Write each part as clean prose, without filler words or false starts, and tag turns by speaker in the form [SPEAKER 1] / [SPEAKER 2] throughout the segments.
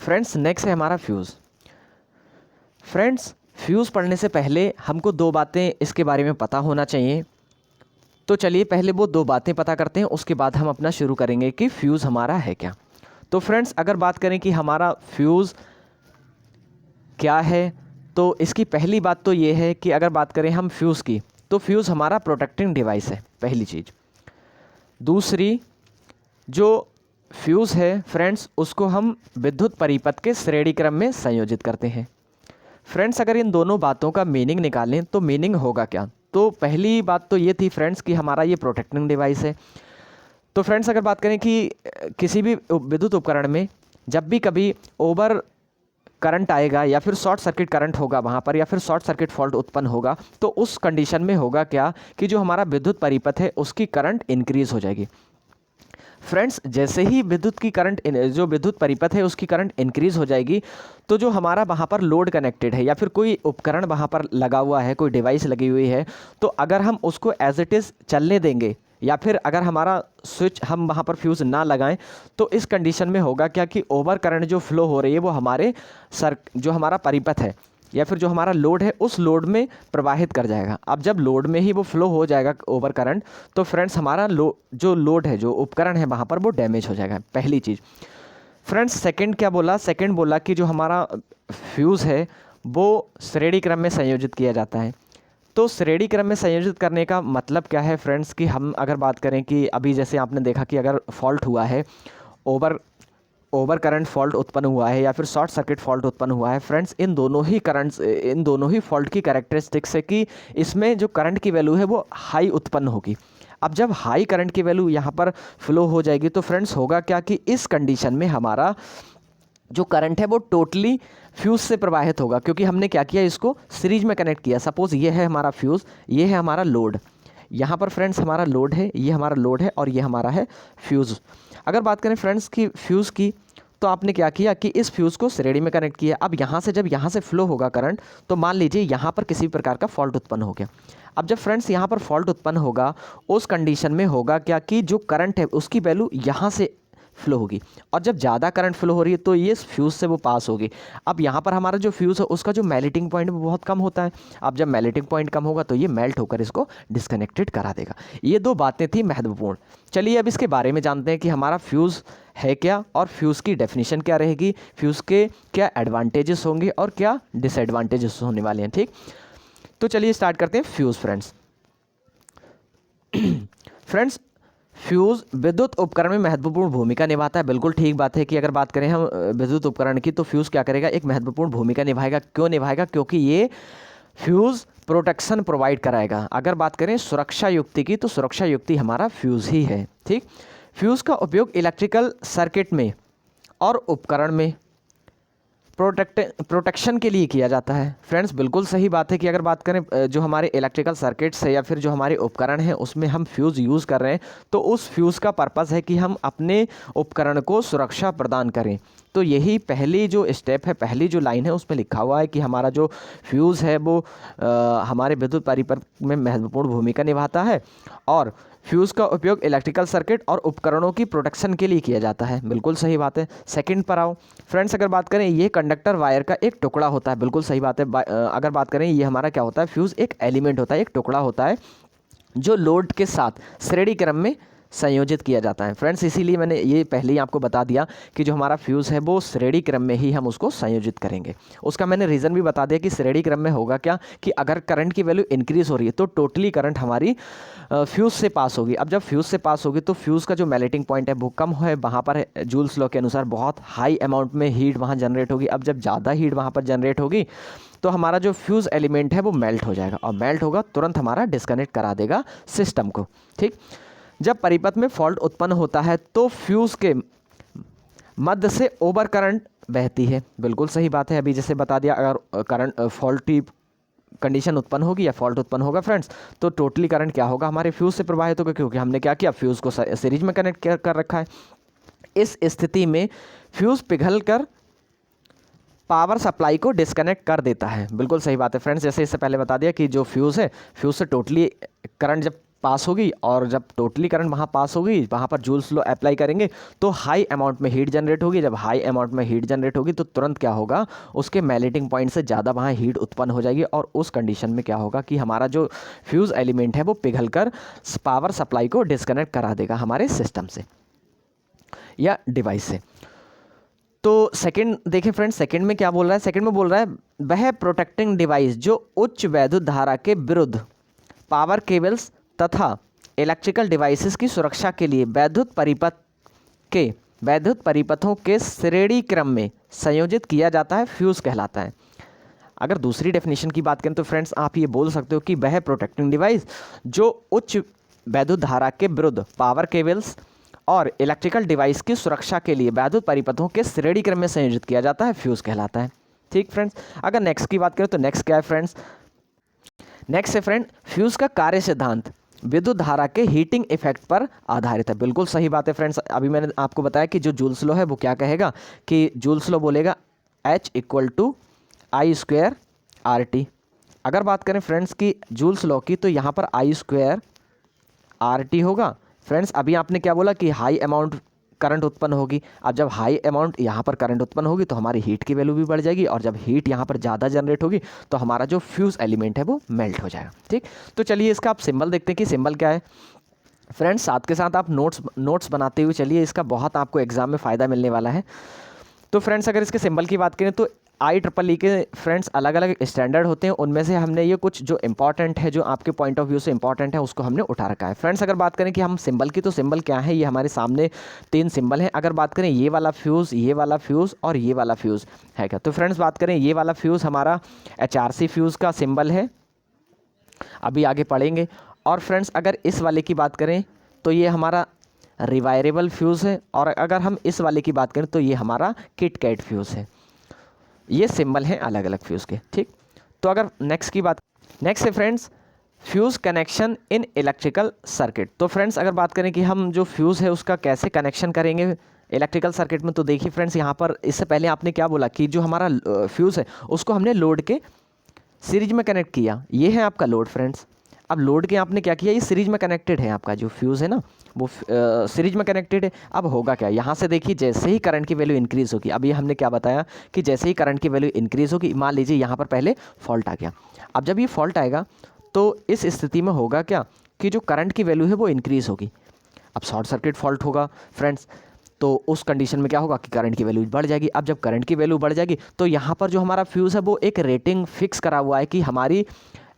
[SPEAKER 1] Friends next है हमारा fuse. Friends fuse पढ़ने से पहले हमको दो बातें इसके बारे में पता होना चाहिए। तो चलिए पहले वो दो बातें पता करते हैं, उसके बाद हम अपना शुरू करेंगे कि फ्यूज़ हमारा है क्या। तो फ्रेंड्स अगर बात करें कि हमारा फ्यूज़ क्या है, तो इसकी पहली बात तो ये है कि अगर बात करें हम फ्यूज़ की, तो फ्यूज़ हमारा प्रोटेक्टिंग डिवाइस है, पहली चीज़। दूसरी, जो फ्यूज़ है फ्रेंड्स उसको हम विद्युत परिपथ के श्रेणी क्रम में संयोजित करते हैं। फ्रेंड्स अगर इन दोनों बातों का मीनिंग निकालें तो मीनिंग होगा क्या। तो पहली बात तो ये थी फ्रेंड्स कि हमारा ये प्रोटेक्टिंग डिवाइस है। तो फ्रेंड्स अगर बात करें कि किसी भी विद्युत उपकरण में जब भी कभी ओवर करंट आएगा या फिर शॉर्ट सर्किट करंट होगा वहाँ पर, या फिर शॉर्ट सर्किट फॉल्ट उत्पन्न होगा, तो उस कंडीशन में होगा क्या कि जो हमारा विद्युत परिपथ है उसकी करंट इंक्रीज़ हो जाएगी। फ्रेंड्स जैसे ही विद्युत की करंट, जो विद्युत परिपथ है उसकी करंट इंक्रीज़ हो जाएगी, तो जो हमारा वहाँ पर लोड कनेक्टेड है या फिर कोई उपकरण वहाँ पर लगा हुआ है, कोई डिवाइस लगी हुई है, तो अगर हम उसको एज इट इज़ चलने देंगे या फिर अगर हमारा स्विच हम वहाँ पर फ्यूज़ ना लगाएं, तो इस कंडीशन में होगा क्या कि ओवर करंट जो फ्लो हो रही है वो हमारे जो हमारा परिपथ है या फिर जो हमारा लोड है उस लोड में प्रवाहित कर जाएगा। अब जब लोड में ही वो फ्लो हो जाएगा ओवर करंट, तो फ्रेंड्स हमारा जो लोड है, जो उपकरण है वहाँ पर वो डैमेज हो जाएगा, पहली चीज़। फ्रेंड्स सेकंड क्या बोला, सेकंड बोला कि जो हमारा फ्यूज़ है वो श्रेणी क्रम में संयोजित किया जाता है। तो श्रेणी क्रम में संयोजित करने का मतलब क्या है फ्रेंड्स कि हम अगर बात करें कि अभी जैसे आपने देखा कि अगर फॉल्ट हुआ है, ओवर करंट फॉल्ट उत्पन्न हुआ है या फिर शॉर्ट सर्किट फॉल्ट उत्पन्न हुआ है, फ्रेंड्स इन दोनों ही फॉल्ट की कैरेक्टरिस्टिक्स है कि इसमें जो करंट की वैल्यू है वो हाई उत्पन्न होगी। अब जब हाई करंट की वैल्यू यहाँ पर फ्लो हो जाएगी तो फ्रेंड्स होगा क्या कि इस कंडीशन में हमारा जो करंट है वो टोटली फ्यूज़ से प्रवाहित होगा, क्योंकि हमने क्या किया, इसको सीरीज में कनेक्ट किया। सपोज़ ये है हमारा फ्यूज़, ये है हमारा लोड, यहाँ पर फ्रेंड्स हमारा लोड है, ये हमारा लोड है और ये हमारा है फ्यूज़। अगर बात करें फ्रेंड्स की फ्यूज़ की, तो आपने क्या किया कि इस फ्यूज़ को श्रेणी में कनेक्ट किया। अब यहाँ से जब यहाँ से फ्लो होगा करंट, तो मान लीजिए यहाँ पर किसी प्रकार का फॉल्ट उत्पन्न हो गया। अब जब फ्रेंड्स यहाँ पर फॉल्ट उत्पन्न होगा, उस कंडीशन में होगा क्या कि जो करंट है उसकी वैल्यू यहाँ से फ्लो होगी, और जब ज़्यादा करंट फ्लो हो रही है तो ये फ्यूज़ से वो पास होगी। अब यहाँ पर हमारा जो फ्यूज़ है उसका जो मेल्टिंग पॉइंट वो बहुत कम होता है। अब जब मेल्टिंग पॉइंट कम होगा तो ये मेल्ट होकर इसको डिस्कनेक्टेड करा देगा। ये दो बातें थी महत्वपूर्ण। चलिए अब इसके बारे में जानते हैं कि हमारा फ्यूज़ है क्या और फ्यूज़ की डेफिनेशन क्या रहेगी, फ्यूज़ के क्या एडवांटेजेस होंगे और क्या डिसएडवांटेजेस होने वाले हैं। ठीक, तो चलिए स्टार्ट करते हैं फ्यूज़ फ्रेंड्स। फ्रेंड्स फ्यूज़ विद्युत उपकरण में महत्वपूर्ण भूमिका निभाता है। बिल्कुल ठीक बात है कि अगर बात करें हम विद्युत उपकरण की, तो फ्यूज़ क्या करेगा, एक महत्वपूर्ण भूमिका निभाएगा। क्यों निभाएगा, क्योंकि ये फ्यूज़ प्रोटेक्शन प्रोवाइड कराएगा। अगर बात करें सुरक्षा युक्ति की, तो सुरक्षा युक्ति हमारा फ्यूज़ ही है। ठीक, फ्यूज़ का उपयोग इलेक्ट्रिकल सर्किट में और उपकरण में प्रोटेक्शन के लिए किया जाता है। फ्रेंड्स बिल्कुल सही बात है कि अगर बात करें जो हमारे इलेक्ट्रिकल सर्किट्स है या फिर जो हमारे उपकरण हैं उसमें हम फ्यूज़ यूज़ कर रहे हैं, तो उस फ्यूज़ का पर्पज़ है कि हम अपने उपकरण को सुरक्षा प्रदान करें। तो यही पहली जो स्टेप है, पहली जो लाइन है उसमें लिखा हुआ है कि हमारा जो फ्यूज़ है वो हमारे विद्युत परिपथ में महत्वपूर्ण भूमिका निभाता है, और फ्यूज़ का उपयोग इलेक्ट्रिकल सर्किट और उपकरणों की प्रोटेक्शन के लिए किया जाता है। बिल्कुल सही बात है। सेकंड पर आओ फ्रेंड्स, अगर बात करें ये कंडक्टर वायर का एक टुकड़ा होता है। बिल्कुल सही बात है। अगर बात करें ये हमारा क्या होता है, फ्यूज़ एक एलिमेंट होता है, एक टुकड़ा होता है जो लोड के साथ श्रेणी क्रम में संयोजित किया जाता है। फ्रेंड्स इसीलिए मैंने ये पहले ही आपको बता दिया कि जो हमारा फ्यूज़ है वो श्रेणी क्रम में ही हम उसको संयोजित करेंगे। उसका मैंने रीज़न भी बता दिया कि श्रेणी क्रम में होगा क्या कि अगर करंट की वैल्यू इंक्रीज़ हो रही है तो टोटली करंट हमारी फ्यूज़ से पास होगी। अब जब फ्यूज़ से पास होगी तो फ्यूज़ का जो मेल्टिंग पॉइंट है वो कम है, वहाँ पर जूल्स लॉ के अनुसार बहुत हाई अमाउंट में हीट वहाँ जनरेट होगी। अब जब ज़्यादा हीट वहाँ पर जनरेट होगी तो हमारा जो फ्यूज़ एलिमेंट है वो मेल्ट हो जाएगा, और मेल्ट होगा तुरंत हमारा डिस्कनेक्ट करा देगा सिस्टम को। ठीक, जब परिपथ में फॉल्ट उत्पन्न होता है तो फ्यूज़ के मध्य से ओवर करंट बहती है। बिल्कुल सही बात है, अभी जैसे बता दिया, अगर करंट फॉल्टी कंडीशन उत्पन्न होगी या फॉल्ट उत्पन्न होगा फ्रेंड्स, तो टोटली करंट क्या होगा, हमारे फ्यूज़ से प्रवाहित होगा, क्योंकि हमने क्या किया, फ्यूज़ को सीरीज में कनेक्ट कर रखा है। इस स्थिति में फ्यूज़ पिघल कर पावर सप्लाई को डिस्कनेक्ट कर देता है। बिल्कुल सही बात है फ्रेंड्स, जैसे इससे पहले बता दिया कि जो फ्यूज़ है, फ्यूज़ से टोटली करंट जब पास होगी, और जब टोटली करंट वहाँ पास होगी, वहाँ पर जूल्स लॉ अप्लाई करेंगे तो हाई अमाउंट में हीट जनरेट होगी। जब हाई अमाउंट में हीट जनरेट होगी तो तुरंत क्या होगा, उसके मेल्टिंग पॉइंट से ज़्यादा वहाँ हीट उत्पन्न हो जाएगी, और उस कंडीशन में क्या होगा कि हमारा जो फ्यूज़ एलिमेंट है वो पिघलकर पावर सप्लाई को डिस्कनेक्ट करा देगा हमारे सिस्टम से या डिवाइस से। तो सेकंड देखें फ्रेंड्स, सेकंड में क्या बोल रहा है, सेकंड में बोल रहा है वह प्रोटेक्टिंग डिवाइस जो उच्च वैद्युत धारा के विरुद्ध पावर केबल्स तथा इलेक्ट्रिकल डिवाइसेस की सुरक्षा के लिए वैद्युत परिपथों के श्रेणी क्रम में संयोजित किया जाता है, फ्यूज़ कहलाता है। अगर दूसरी डेफिनेशन की बात करें तो फ्रेंड्स आप ये बोल सकते हो कि वह प्रोटेक्टिंग डिवाइस जो उच्च वैद्युत धारा के विरुद्ध पावर केबल्स और इलेक्ट्रिकल डिवाइस की सुरक्षा के लिए वैद्युत परिपथों के श्रेणी क्रम में संयोजित किया जाता है, फ्यूज़ कहलाता है। ठीक फ्रेंड्स, अगर नेक्स्ट की बात करें तो नेक्स्ट क्या है फ्रेंड्स, नेक्स्ट है फ्रेंड फ्यूज़ का कार्य सिद्धांत विद्युत धारा के हीटिंग इफेक्ट पर आधारित है। बिल्कुल सही बात है फ्रेंड्स, अभी मैंने आपको बताया कि जो जूल्स लॉ है वो क्या कहेगा कि जूल्स लॉ बोलेगा H = I² RT। अगर बात करें फ्रेंड्स की जूल्स लॉ की तो यहाँ पर I² RT होगा। फ्रेंड्स अभी आपने क्या बोला कि हाई अमाउंट करंट उत्पन्न होगी। अब जब हाई अमाउंट यहाँ पर करंट उत्पन्न होगी तो हमारी हीट की वैल्यू भी बढ़ जाएगी, और जब हीट यहाँ पर ज़्यादा जनरेट होगी तो हमारा जो फ्यूज़ एलिमेंट है वो मेल्ट हो जाएगा। ठीक, तो चलिए इसका आप सिंबल देखते हैं कि सिंबल क्या है। फ्रेंड्स साथ के साथ आप नोट्स बनाते हुए चलिए, इसका बहुत आपको एग्जाम में फ़ायदा मिलने वाला है। तो फ्रेंड्स अगर इसके सिंबल की बात करें तो IEEE के फ्रेंड्स अलग अलग स्टैंडर्ड होते हैं, उनमें से हमने ये कुछ जो इंपॉर्टेंट है, जो आपके पॉइंट ऑफ व्यू से इंपॉर्टेंट है, उसको हमने उठा रखा है। फ्रेंड्स अगर बात करें कि हम सिंबल की, तो सिंबल क्या है, ये हमारे सामने 3 सिंबल हैं। अगर बात करें ये वाला फ्यूज़, ये वाला फ्यूज़ और ये वाला फ्यूज़ है क्या, तो फ्रेंड्स बात करें ये वाला फ्यूज़ हमारा HRC फ्यूज़ का सिंबल है, अभी आगे पढ़ेंगे। और फ्रेंड्स अगर इस वाले की बात करें तो ये हमारा रिवायरेबल फ्यूज़ है, और अगर हम इस वाले की बात करें तो ये हमारा किटकैट फ्यूज़ है। ये सिंबल हैं अलग अलग फ्यूज़ के। ठीक, तो अगर नेक्स्ट की बात, नेक्स्ट है friends fuse connection in electrical circuit. तो फ्रेंड्स अगर बात करें कि हम जो फ्यूज़ है उसका कैसे कनेक्शन करेंगे इलेक्ट्रिकल सर्किट में, तो देखिए फ्रेंड्स यहाँ पर इससे पहले आपने क्या बोला कि जो हमारा फ्यूज़ है उसको हमने लोड के सीरीज में कनेक्ट किया। ये है आपका लोड फ्रेंड्स। अब लोड के आपने क्या किया, ये सीरीज में कनेक्टेड है, आपका जो फ्यूज़ है ना वो सीरीज में कनेक्टेड है। अब होगा क्या, यहाँ से देखिए जैसे ही करंट की वैल्यू इंक्रीज़ होगी, अभी हमने क्या बताया कि जैसे ही करंट की वैल्यू इंक्रीज़ होगी, मान लीजिए यहाँ पर पहले फॉल्ट आ गया। अब जब ये फॉल्ट आएगा तो इस स्थिति में होगा क्या कि जो करंट की वैल्यू है वो इंक्रीज़ होगी। अब शॉर्ट सर्किट फॉल्ट होगा फ्रेंड्स, तो उस कंडीशन में क्या होगा कि करंट की वैल्यू बढ़ जाएगी। अब जब करंट की वैल्यू बढ़ जाएगी तो यहाँ पर जो हमारा फ्यूज़ है वो एक रेटिंग फिक्स करा हुआ है कि हमारी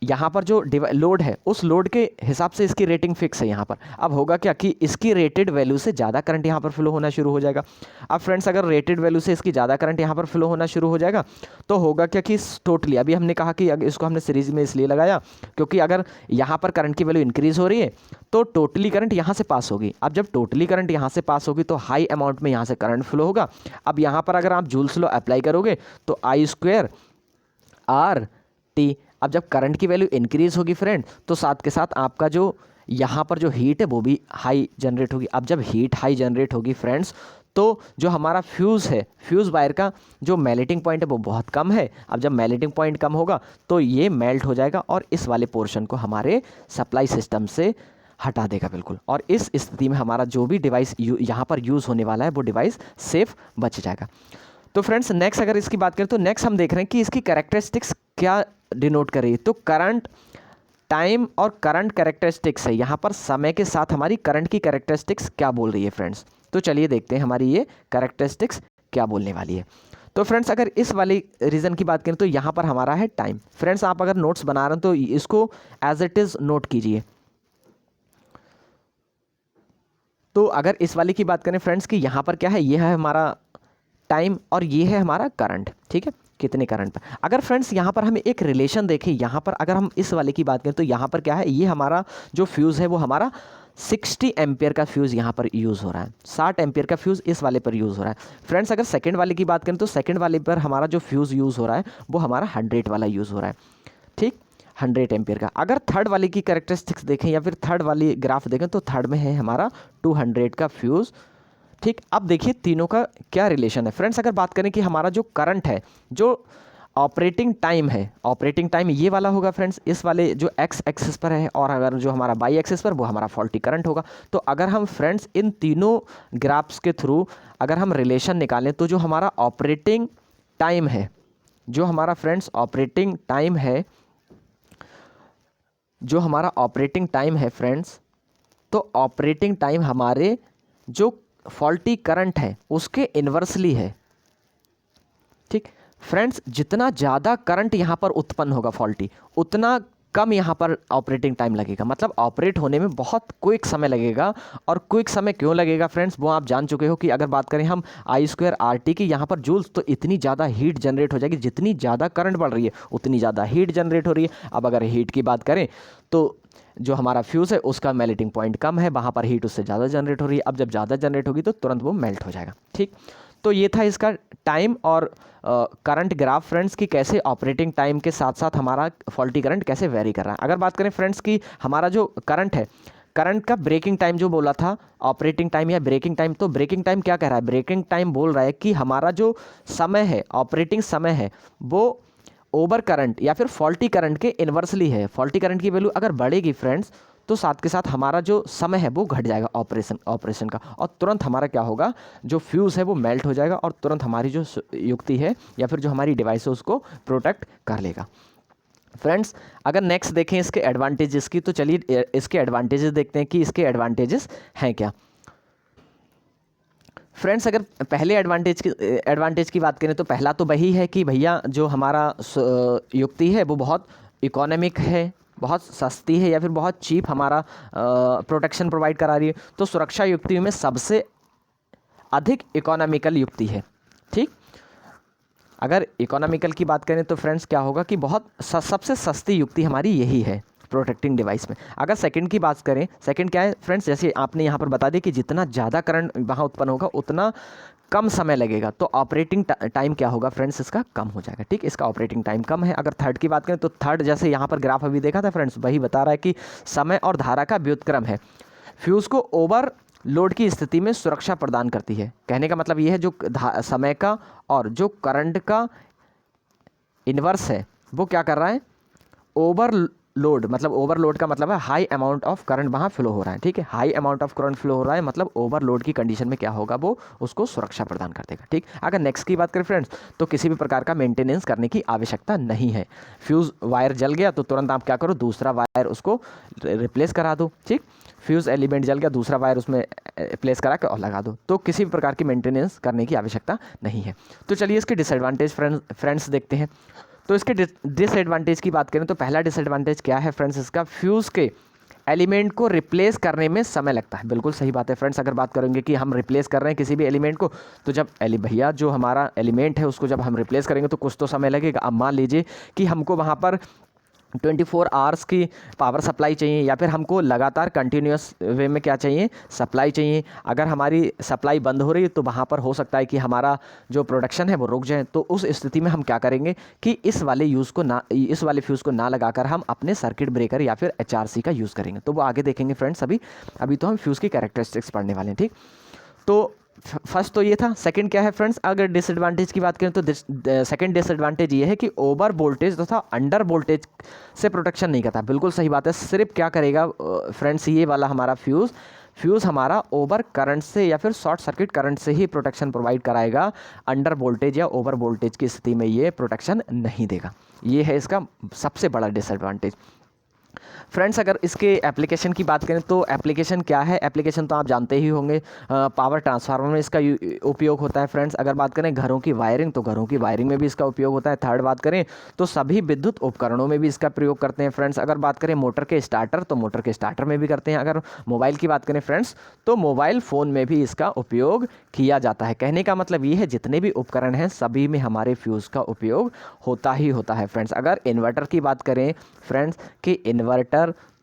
[SPEAKER 1] यहाँ पर जो लोड है उस लोड के हिसाब से इसकी रेटिंग फिक्स है यहाँ पर। अब होगा क्या कि इसकी रेटेड वैल्यू से ज़्यादा करंट यहाँ पर फ्लो होना शुरू हो जाएगा। अब फ्रेंड्स अगर रेटेड वैल्यू से इसकी ज़्यादा करंट यहाँ पर फ्लो होना शुरू हो जाएगा तो होगा क्या कि टोटली, अभी हमने कहा कि इसको हमने सीरीज में इसलिए लगाया क्योंकि अगर यहाँ पर करंट की वैल्यू इंक्रीज़ हो रही है तो टोटली करंट यहाँ से पास होगी। अब जब टोटली करंट यहाँ से पास होगी तो हाई अमाउंट में यहाँ से करंट फ्लो होगा। अब यहाँ पर अगर आप जूल्स लॉ अप्लाई करोगे तो I² RT। अब जब करंट की वैल्यू इंक्रीज़ होगी फ्रेंड तो साथ के साथ आपका जो यहाँ पर जो हीट है वो भी हाई जनरेट होगी। अब जब हीट हाई जनरेट होगी फ्रेंड्स तो जो हमारा फ्यूज़ है, फ्यूज़ वायर का जो मेल्टिंग पॉइंट है वो बहुत कम है। अब जब मेल्टिंग पॉइंट कम होगा तो ये मेल्ट हो जाएगा और इस वाले पोर्शन को हमारे सप्लाई सिस्टम से हटा देगा बिल्कुल। और इस स्थिति में हमारा जो भी डिवाइस यहाँ पर यूज़ होने वाला है वो डिवाइस सेफ बच जाएगा। तो फ्रेंड्स नेक्स्ट अगर इसकी बात करें तो नेक्स्ट हम देख रहे हैं कि इसकी कैरेक्टरिस्टिक्स क्या डिनोट कर रही है। तो करंट, टाइम और करंट कैरेक्टरिस्टिक्स है, यहाँ पर समय के साथ हमारी करंट की कैरेक्टरिस्टिक्स क्या बोल रही है फ्रेंड्स। तो चलिए देखते हैं हमारी ये कैरेक्टरिस्टिक्स क्या बोलने वाली है। तो फ्रेंड्स अगर इस वाली रीज़न की बात करें तो यहाँ पर हमारा है टाइम। फ्रेंड्स आप अगर नोट्स बना रहे हैं तो इसको एज इट इज़ नोट कीजिए। तो अगर इस वाली की बात करें फ्रेंड्स कि यहाँ पर क्या है, ये है हमारा टाइम और ये है हमारा करंट। ठीक है, कितने करंट पर। अगर फ्रेंड्स यहाँ पर हमें एक रिलेशन देखें, यहाँ पर अगर हम इस वाले की बात करें तो यहाँ पर क्या है, ये हमारा जो फ्यूज़ है वो हमारा 60 एम्पियर का फ्यूज़ यहाँ पर यूज़ हो रहा है। 60 एम्पियर का फ्यूज़ इस वाले पर यूज़ हो रहा है। फ्रेंड्स अगर सेकंड वाले की बात करें तो सेकंड वाले पर हमारा जो फ्यूज़ यूज़ हो रहा है वो हमारा 100 वाला यूज़ हो रहा है। ठीक, 100 एम्पियर का। अगर थर्ड वाले की कैरेक्टरिस्टिक्स देखें या फिर थर्ड वाली ग्राफ देखें तो थर्ड में है हमारा 200 का फ्यूज़। ठीक, अब देखिए तीनों का क्या रिलेशन है फ्रेंड्स। अगर बात करें कि हमारा जो करंट है, जो ऑपरेटिंग टाइम है, ऑपरेटिंग टाइम ये वाला होगा फ्रेंड्स, इस वाले जो एक्स एक्सिस पर है, और अगर जो हमारा वाई एक्सिस पर वो हमारा फॉल्टी करंट होगा। तो अगर हम फ्रेंड्स इन तीनों ग्राफ्स के थ्रू अगर हम रिलेशन निकालें तो जो हमारा ऑपरेटिंग टाइम है, जो हमारा फ्रेंड्स ऑपरेटिंग टाइम है, जो हमारा ऑपरेटिंग टाइम है फ्रेंड्स, तो ऑपरेटिंग टाइम हमारे जो फॉल्टी करंट है उसके इन्वर्सली है। ठीक फ्रेंड्स, जितना ज़्यादा करंट यहाँ पर उत्पन्न होगा फॉल्टी, उतना कम यहाँ पर ऑपरेटिंग टाइम लगेगा, मतलब ऑपरेट होने में बहुत क्विक समय लगेगा। और क्विक समय क्यों लगेगा फ्रेंड्स, वो आप जान चुके हो कि अगर बात करें हम I²RT की यहाँ पर जूल्स, तो इतनी ज़्यादा हीट जनरेट हो जाएगी, जितनी ज़्यादा करंट बढ़ रही है उतनी ज़्यादा हीट जनरेट हो रही है। अब अगर हीट की बात करें तो जो हमारा फ्यूज़ है उसका मेल्टिंग पॉइंट कम है, वहाँ पर हीट उससे ज़्यादा जनरेट हो रही है। अब जब ज़्यादा जनरेट होगी तो तुरंत वो मेल्ट हो जाएगा। ठीक, तो ये था इसका टाइम और करंट ग्राफ फ्रेंड्स, की कैसे ऑपरेटिंग टाइम के साथ साथ हमारा फॉल्टी करंट कैसे वेरी कर रहा है। अगर बात करें फ्रेंड्स की हमारा जो करंट है, करंट का ब्रेकिंग टाइम जो बोला था, ऑपरेटिंग टाइम या ब्रेकिंग टाइम, तो ब्रेकिंग टाइम क्या कह रहा है, ब्रेकिंग टाइम बोल रहा है कि हमारा जो समय है, ऑपरेटिंग समय है, वो ओवर करंट या फिर फॉल्टी करंट के इन्वर्सली है। फॉल्टी करंट की वैल्यू अगर बढ़ेगी फ्रेंड्स, तो साथ के साथ हमारा जो समय है वो घट जाएगा ऑपरेशन का, और तुरंत हमारा क्या होगा, जो फ्यूज़ है वो मेल्ट हो जाएगा, और तुरंत हमारी जो युक्ति है या फिर जो हमारी डिवाइस है उसको प्रोटेक्ट कर लेगा। फ्रेंड्स, अगर नेक्स्ट देखें इसके एडवांटेजेस की, तो चलिए इसके एडवांटेजेस देखते हैं कि इसके एडवांटेजेस हैं क्या। फ्रेंड्स, अगर पहले एडवांटेज की बात करें तो पहला तो वही है कि भैया जो हमारा युक्ति है वो बहुत इकोनॉमिक है, बहुत सस्ती है, या फिर बहुत चीप हमारा प्रोटेक्शन प्रोवाइड करा रही है। तो सुरक्षा युक्तियों में सबसे अधिक इकोनॉमिकल युक्ति है। ठीक, अगर इकोनॉमिकल की बात करें तो फ्रेंड्स क्या होगा कि बहुत सबसे सस्ती युक्ति हमारी यही है प्रोटेक्टिंग डिवाइस में। अगर सेकंड की बात करें, सेकंड क्या है फ्रेंड्स, जैसे आपने यहाँ पर बता दिया कि जितना ज़्यादा करंट वहाँ उत्पन्न होगा उतना कम समय लगेगा, तो ऑपरेटिंग टाइम क्या होगा फ्रेंड्स, इसका कम हो जाएगा। ठीक, इसका ऑपरेटिंग टाइम कम है। अगर थर्ड की बात करें तो थर्ड, जैसे यहाँ पर ग्राफ अभी देखा था फ्रेंड्स, वही बता रहा है कि समय और धारा का व्युत्क्रम है, फ्यूज़ को ओवर लोड की स्थिति में सुरक्षा प्रदान करती है। कहने का मतलब ये है, जो समय का और जो करंट का इन्वर्स है वो क्या कर रहा है, ओवरलोड, मतलब ओवरलोड का मतलब है हाई अमाउंट ऑफ करंट वहाँ फ्लो हो रहा है। ठीक है, high amount of current flow हो रहा है, मतलब ओवरलोड की कंडीशन में क्या होगा, वो उसको सुरक्षा प्रदान कर देगा। ठीक, अगर नेक्स्ट की बात करें फ्रेंड्स, तो किसी भी प्रकार का मेंटेनेंस करने की आवश्यकता नहीं है। फ्यूज़ वायर जल गया तो तुरंत आप क्या करो, दूसरा वायर उसको रिप्लेस करा दो। ठीक, फ्यूज़ एलिमेंट जल गया, दूसरा वायर उसमें प्लेस करा के और लगा दो, तो किसी भी प्रकार की मेंटेनेंस करने की आवश्यकता नहीं है। तो चलिए इसके डिसएडवांटेज फ्रेंड्स देखते हैं। तो इसके डिसएडवांटेज की बात करें तो पहला डिसएडवांटेज क्या है फ्रेंड्स, इसका फ्यूज़ के एलिमेंट को रिप्लेस करने में समय लगता है। बिल्कुल सही बात है फ्रेंड्स, अगर बात करेंगे कि हम रिप्लेस कर रहे हैं किसी भी एलिमेंट को, तो जब भैया जो हमारा एलिमेंट है उसको जब हम रिप्लेस करेंगे तो कुछ तो समय लगेगा। अब मान लीजिए कि हमको वहाँ पर 24 आवर्स की पावर सप्लाई चाहिए, या फिर हमको लगातार कंटिन्यूस वे में क्या चाहिए, सप्लाई चाहिए। अगर हमारी सप्लाई बंद हो रही है तो वहाँ पर हो सकता है कि हमारा जो प्रोडक्शन है वो रुक जाए। तो उस स्थिति में हम क्या करेंगे कि इस वाले फ्यूज़ को ना लगाकर हम अपने सर्किट ब्रेकर या फिर HRC का यूज़ करेंगे। तो वो आगे देखेंगे फ्रेंड्स, अभी तो हम फ्यूज़ की कैरेक्टरिस्टिक्स पढ़ने वाले हैं। ठीक, तो फर्स्ट तो ये था। सेकंड क्या है फ्रेंड्स, अगर डिसएडवांटेज की बात करें तो सेकंड डिसएडवांटेज ये है कि ओवर वोल्टेज तथा अंडर वोल्टेज से प्रोटेक्शन नहीं करता। बिल्कुल सही बात है, सिर्फ क्या करेगा फ्रेंड्स, ये वाला हमारा फ्यूज़ हमारा ओवर करंट से या फिर शॉर्ट सर्किट करंट से ही प्रोटेक्शन प्रोवाइड कराएगा। अंडर वोल्टेज या ओवर वोल्टेज की स्थिति में ये प्रोटेक्शन नहीं देगा। ये है इसका सबसे बड़ा डिसएडवांटेज। फ्रेंड्स, अगर इसके एप्लीकेशन की बात करें तो एप्लीकेशन क्या है, एप्लीकेशन तो आप जानते ही होंगे, पावर ट्रांसफार्मर में इसका उपयोग होता है। फ्रेंड्स, अगर बात करें घरों की वायरिंग, तो घरों की वायरिंग में भी इसका उपयोग होता है। थर्ड बात करें तो सभी विद्युत उपकरणों में भी इसका प्रयोग करते हैं। फ्रेंड्स, अगर बात करें मोटर के स्टार्टर, तो मोटर के स्टार्टर में भी करते हैं। अगर मोबाइल की बात करें फ्रेंड्स, तो मोबाइल फ़ोन में भी इसका उपयोग किया जाता है। कहने का मतलब ये है, जितने भी उपकरण हैं सभी में हमारे फ्यूज़ का उपयोग होता ही होता है। फ्रेंड्स, अगर इन्वर्टर की बात करें फ्रेंड्स कि इन्वर्टर,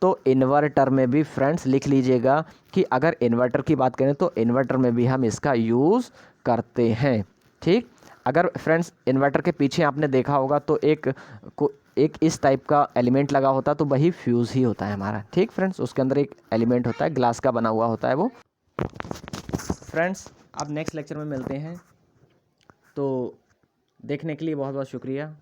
[SPEAKER 1] तो इन्वर्टर में भी फ्रेंड्स लिख लीजिएगा कि अगर इन्वर्टर की बात करें तो इन्वर्टर में भी हम इसका यूज़ करते हैं। ठीक, अगर फ्रेंड्स इन्वर्टर के पीछे आपने देखा होगा तो एक इस टाइप का एलिमेंट लगा होता, तो वही फ्यूज़ ही होता है हमारा। ठीक फ्रेंड्स, उसके अंदर एक एलिमेंट होता है, ग्लास का बना हुआ होता है वो। फ्रेंड्स, अब नेक्स्ट लेक्चर में मिलते हैं, तो देखने के लिए बहुत बहुत शुक्रिया।